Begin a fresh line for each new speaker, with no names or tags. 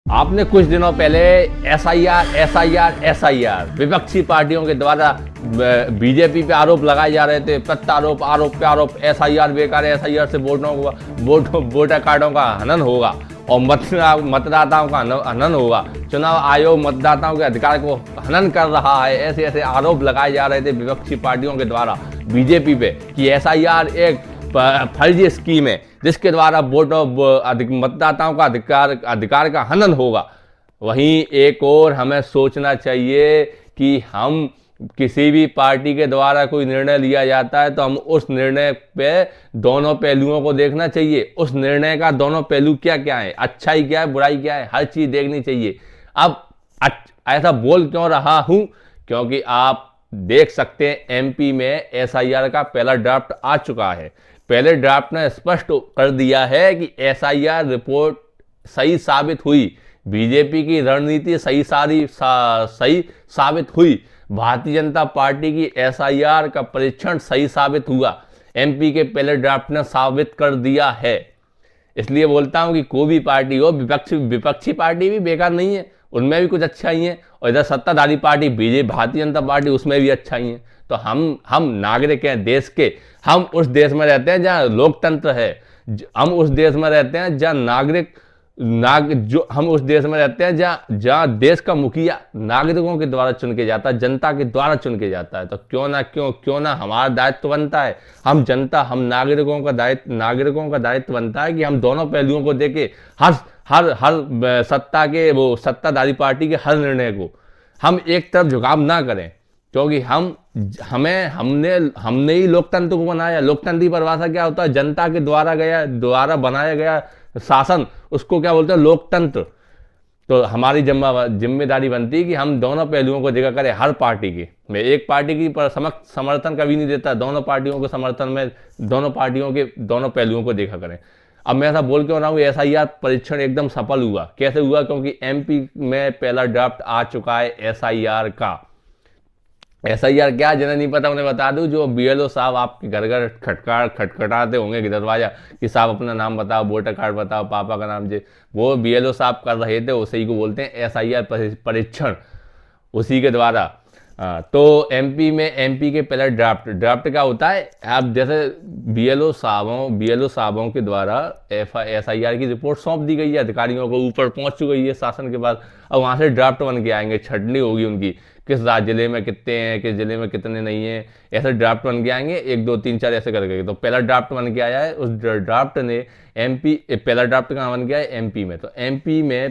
आपने कुछ दिनों पहले एसआईआर विपक्षी पार्टियों के द्वारा बीजेपी पे आरोप लगाए जा रहे थे, प्रत्यारोप, आरोप पे आरोप, एसआईआर बेकार है, एसआईआर से वोटर कार्डों का हनन होगा और मतदाताओं का हनन होगा, चुनाव आयोग मतदाताओं के अधिकार को हनन कर रहा है। ऐसे ऐसे आरोप लगाए जा रहे थे विपक्षी पार्टियों के द्वारा बीजेपी पे कि एसआईआर एक फर्जी स्कीम है जिसके द्वारा मतदाताओं का अधिकार का हनन होगा। वहीं एक और हमें सोचना चाहिए कि हम किसी भी पार्टी के द्वारा कोई निर्णय लिया जाता है तो हम उस निर्णय पे दोनों पहलुओं को देखना चाहिए। उस निर्णय का दोनों पहलू क्या क्या है, अच्छाई क्या है, बुराई क्या है, हर चीज देखनी चाहिए। अब ऐसा बोल क्यों रहा हूं, क्योंकि आप देख सकते हैं एमपी में एसआईआर का पहला ड्राफ्ट आ चुका है। पहले ड्राफ्ट ने स्पष्ट कर दिया है कि एसआईआर रिपोर्ट सही साबित हुई, बीजेपी की रणनीति सही साबित हुई, भारतीय जनता पार्टी की एसआईआर का परीक्षण सही साबित हुआ, एमपी के पहले ड्राफ्ट ने साबित कर दिया है। इसलिए बोलता हूं कि कोई भी पार्टी हो, विपक्षी पार्टी भी बेकार नहीं है, उनमें भी कुछ अच्छाई हैं, और इधर सत्ताधारी party BJP Bharatiya Janata party, उसमें भी अच्छाई हैं। तो हम नागरिक हैं देश के, हम उस देश में रहते हैं जहाँ लोकतंत्र है, हम उस देश में रहते हैं जहाँ हम उस देश में रहते हैं जहाँ देश का मुखिया नागरिकों के द्वारा चुन के जाता है, जनता के द्वारा चुन के जाता है। तो क्यों ना हमारा दायित्व बनता है, हम नागरिकों का दायित्व बनता है कि हम दोनों पहलुओं को देके हर सत्ताधारी पार्टी के हर निर्णय को हम एक तरफ झुकाव ना करें, क्योंकि हमने ही लोकतंत्र को बनाया। लोकतंत्र की परिभाषा क्या होता है? जनता के द्वारा बनाया गया शासन, उसको क्या बोलते हैं? लोकतंत्र। तो हमारी जिम्मेदारी बनती है कि हम दोनों पहलुओं को देखा करें हर पार्टी की। मैं एक पार्टी की समर्थन कभी नहीं देता, दोनों पार्टियों के समर्थन में दोनों पार्टियों के दोनों पहलुओं को देखा करें। अब मैं ऐसा बोल क्यों रहा हूँ? एसआईआर परीक्षण एकदम सफल हुआ। कैसे हुआ? क्योंकि एमपी में पहला ड्राफ्ट आ चुका है एसआईआर का। एसआईआर क्या, जिन्हें नहीं पता उन्हें बता दूं, जो बीएलओ साहब आपके घर घर खटखटाते होंगे कि दरवाजा कि साहब अपना नाम बताओ, वोटर कार्ड बताओ, पापा का नाम, वो बीएलओ साहब कर रहे थे, उसी को बोलते हैं एसआईआर परीक्षण, उसी के द्वारा। तो एमपी के पहले ड्राफ्ट क्या होता है? आप जैसे बीएलओ साहबों के द्वारा एसआईआर की रिपोर्ट सौंप दी गई है, अधिकारियों को ऊपर पहुंच चुकी है शासन के पास। अब वहां से ड्राफ्ट बन के आएंगे, छटनी होगी उनकी, किस जिले में कितने हैं, किस जिले में कितने नहीं है, ऐसे ड्राफ्ट बन के आएंगे, 1 2 3 4 ऐसे करके। तो पहला ड्राफ्ट बन के आया है, उस ड्राफ्ट ने पहला ड्राफ्ट कहाँ बन गया है? एमपी में। तो एमपी में